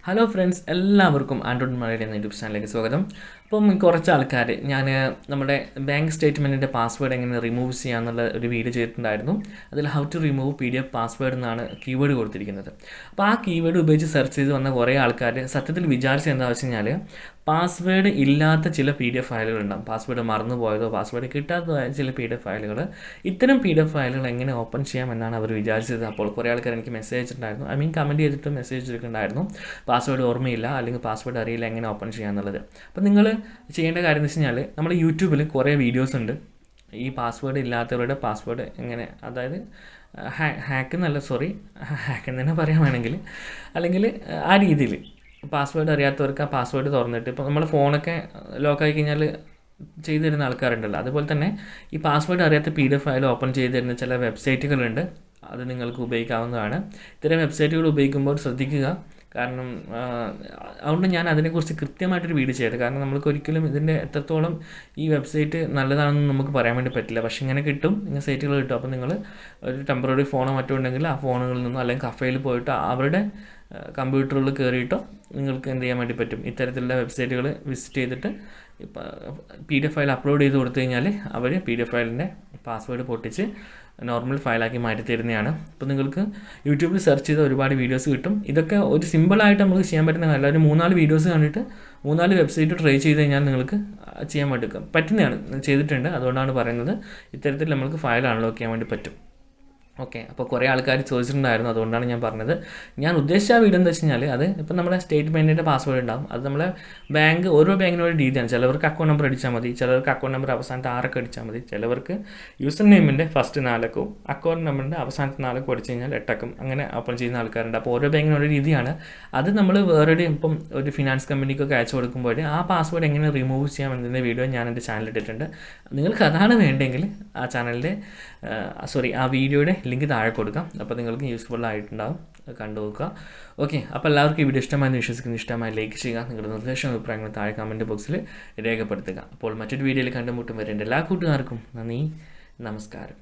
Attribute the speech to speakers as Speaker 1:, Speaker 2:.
Speaker 1: Hello friends, എല്ലാവർക്കും Android Malayali എന്ന YouTube ചാനലിലേക്ക് സ്വാഗതം. അപ്പം കുറച്ച് ആൾക്കാർ നമ്മുടെ ബാങ്ക് സ്റ്റേറ്റ്മെൻറ്റിൻ്റെ പാസ്വേഡ് എങ്ങനെ റിമൂവ് ചെയ്യാമെന്നുള്ള ഒരു വീഡിയോ ചെയ്തിട്ടുണ്ടായിരുന്നു. അതിൽ how to remove PDF password എന്നാണ് കീവേഡ് കൊടുത്തിരിക്കുന്നത്. അപ്പോൾ ആ കീവേഡ് ഉപയോഗിച്ച് സെർച്ച് ചെയ്ത് വന്ന കുറേ ആൾക്കാർ സത്യത്തിൽ വിചാരിച്ചത് എന്താണെന്ന് വെച്ച് കഴിഞ്ഞാൽ പാസ്വേഡ് ഇല്ലാത്ത ചില PDF ഫയലുകളുണ്ടാകും. പാസ്വേഡ് മറന്നു പോയതോ പാസ്വേഡ് കിട്ടാത്തതോ ചില PDF ഫയലുകൾ. ഇത്തരം PDF ഫയലുകൾ എങ്ങനെ ഓപ്പൺ ചെയ്യാമെന്നാണ് അവർ വിചാരിച്ചത്. അപ്പോൾ കുറേ ആൾക്കാർ എനിക്ക് മെസ്സേജ് അയച്ചിട്ടുണ്ടായിരുന്നു, കമൻറ്റ് ചെയ്തിട്ട് മെസ്സേജ് ചെയ്തിട്ടുണ്ടായിരുന്നു, പാസ്വേഡ് ഓർമ്മയില്ല അല്ലെങ്കിൽ പാസ്വേഡ് അറിയില്ല, എങ്ങനെ ഓപ്പൺ ചെയ്യാമെന്നുള്ളത്. അപ്പോൾ നിങ്ങൾ ചെയ്യേണ്ട കാര്യം എന്ന് വെച്ച് കഴിഞ്ഞാൽ നമ്മുടെ യൂട്യൂബിൽ കുറേ വീഡിയോസ് ഉണ്ട് ഈ പാസ്വേഡ് ഇല്ലാത്തവരുടെ പാസ്വേഡ് എങ്ങനെ, അതായത് ഹാക്ക് എന്ന് തന്നെ പറയാൻ വേണമെങ്കിൽ, അല്ലെങ്കിൽ ആ രീതിയിൽ പാസ്വേഡ് അറിയാത്തവർക്ക് ആ പാസ്വേഡ് തുറന്നിട്ട്, ഇപ്പോൾ നമ്മൾ ഫോണൊക്കെ ലോക്കായി കഴിഞ്ഞാൽ ചെയ്തു തരുന്ന ആൾക്കാരുണ്ടല്ലോ, അതുപോലെ തന്നെ ഈ പാസ്വേഡ് അറിയാത്ത PDF ഫയൽ ഓപ്പൺ ചെയ്ത് തരുന്ന ചില വെബ്സൈറ്റുകളുണ്ട്. അത് നിങ്ങൾക്ക് ഉപയോഗിക്കാവുന്നതാണ്. ഇത്തരം വെബ്സൈറ്റുകൾ ഉപയോഗിക്കുമ്പോൾ ശ്രദ്ധിക്കുക. കാരണം അതുകൊണ്ട് ഞാൻ അതിനെക്കുറിച്ച് കൃത്യമായിട്ടൊരു വീഡിയോ ചെയ്തത്. കാരണം നമ്മൾക്ക് ഒരിക്കലും ഇതിൻ്റെ എത്രത്തോളം ഈ വെബ്സൈറ്റ് നല്ലതാണെന്ന് നമുക്ക് പറയാൻ വേണ്ടി പറ്റില്ല. പക്ഷേ ഇങ്ങനെ കിട്ടും, ഇങ്ങനെ സൈറ്റുകൾ കിട്ടും. അപ്പോൾ നിങ്ങൾ ഒരു ടെമ്പററി ഫോണോ മറ്റോ ഉണ്ടെങ്കിൽ ആ ഫോണുകളിൽ നിന്നോ അല്ലെങ്കിൽ കഫേയിൽ പോയിട്ട് അവരുടെ കമ്പ്യൂട്ടറുകളിൽ കയറിയിട്ടോ നിങ്ങൾക്ക് എന്ത് ചെയ്യാൻ വേണ്ടി പറ്റും, ഇത്തരത്തിലുള്ള വെബ്സൈറ്റുകൾ വിസിറ്റ് ചെയ്തിട്ട് PDF ഫയൽ അപ്ലോഡ് ചെയ്ത് കൊടുത്തു കഴിഞ്ഞാൽ അവർ PDF ഫയലിൻ്റെ പാസ്വേഡ് പൊട്ടിച്ച് നോർമൽ ഫയലാക്കി മാറ്റി തരുന്നതാണ്. അപ്പോൾ നിങ്ങൾക്ക് യൂട്യൂബിൽ സെർച്ച് ചെയ്ത ഒരുപാട് വീഡിയോസ് കിട്ടും. ഇതൊക്കെ ഒരു സിമ്പിളായിട്ട് നമുക്ക് ചെയ്യാൻ പറ്റുന്ന കാര്യം. ഒരു 3-4 വീഡിയോസ് കണ്ടിട്ട് 3-4 വെബ്സൈറ്റ് ട്രൈ ചെയ്ത് കഴിഞ്ഞാൽ നിങ്ങൾക്ക് ചെയ്യാൻ പറ്റുന്നതാണ്, ചെയ്തിട്ടുണ്ട്. അതുകൊണ്ടാണ് പറയുന്നത് ഇത്തരത്തിൽ നമുക്ക് ഫയൽ അൺലോക്ക് ചെയ്യാൻ വേണ്ടി പറ്റും. ഓക്കെ, അപ്പോൾ കുറേ ആൾക്കാർ ചോദിച്ചിട്ടുണ്ടായിരുന്നു, അതുകൊണ്ടാണ് ഞാൻ പറഞ്ഞത്. ഞാൻ ഉദ്ദേശിച്ച വീഡിയോ എന്താ വെച്ച് കഴിഞ്ഞാൽ, അത് ഇപ്പോൾ നമ്മുടെ സ്റ്റേറ്റ്മെൻറ്റിൻ്റെ പാസ്വേഡ് ഉണ്ടാകും. അത് നമ്മളെ ഓരോ ബാങ്കിനോട് രീതിയാണ്. ചിലവർക്ക് അക്കൗണ്ട് നമ്പർ അടിച്ചാൽ മതി, ചിലവർക്ക് അക്കൗണ്ട് നമ്പർ അവസാനത്തെ 6 അടിച്ചാൽ മതി, ചിലവർക്ക് യൂസർ നെയിമിൻ്റെ ഫസ്റ്റ് 4 അക്കൗണ്ട് നമ്പറിൻ്റെ അവസാനത്തെ 4 അടിച്ച് കഴിഞ്ഞാൽ 8 അങ്ങനെ ഓപ്പൺ ചെയ്യുന്ന ആൾക്കാരുണ്ട്. അപ്പോൾ ഓരോ ബാങ്കിനോട് രീതിയാണ്. അത് നമ്മൾ വേറെ ഇപ്പം ഒരു ഫിനാൻസ് കമ്പനിക്കൊക്കെ അയച്ചു കൊടുക്കുമ്പോൾ ആ പാസ്വേഡ് എങ്ങനെ റിമൂവ് ചെയ്യാം എന്നതിൻ്റെ വീഡിയോ ഞാൻ എൻ്റെ ചാനലിൽ ഇട്ടിട്ടുണ്ട്. നിങ്ങൾക്ക് അതാണ് വേണ്ടെങ്കിൽ ആ വീഡിയോയുടെ ലിങ്ക് താഴെ കൊടുക്കാം. അപ്പോൾ നിങ്ങൾക്ക് യൂസ്ഫുൾ ആയിട്ടുണ്ടാകും, കണ്ടു നോക്കുക. ഓക്കെ, അപ്പോൾ എല്ലാവർക്കും ഈ വീഡിയോ ഇഷ്ടമായെന്ന് വിശ്വസിക്കുന്നു. ഇഷ്ടമായി ലൈക്ക് ചെയ്യുക, നിങ്ങളുടെ നിർദ്ദേശവും അഭിപ്രായങ്ങൾ താഴെ കമൻറ്റ് ബോക്സിൽ രേഖപ്പെടുത്തുക. അപ്പോൾ മറ്റൊരു വീഡിയോയിൽ കണ്ടുമുട്ടും വരെ എൻ്റെ എല്ലാ കൂട്ടുകാർക്കും നന്ദി, നമസ്കാരം.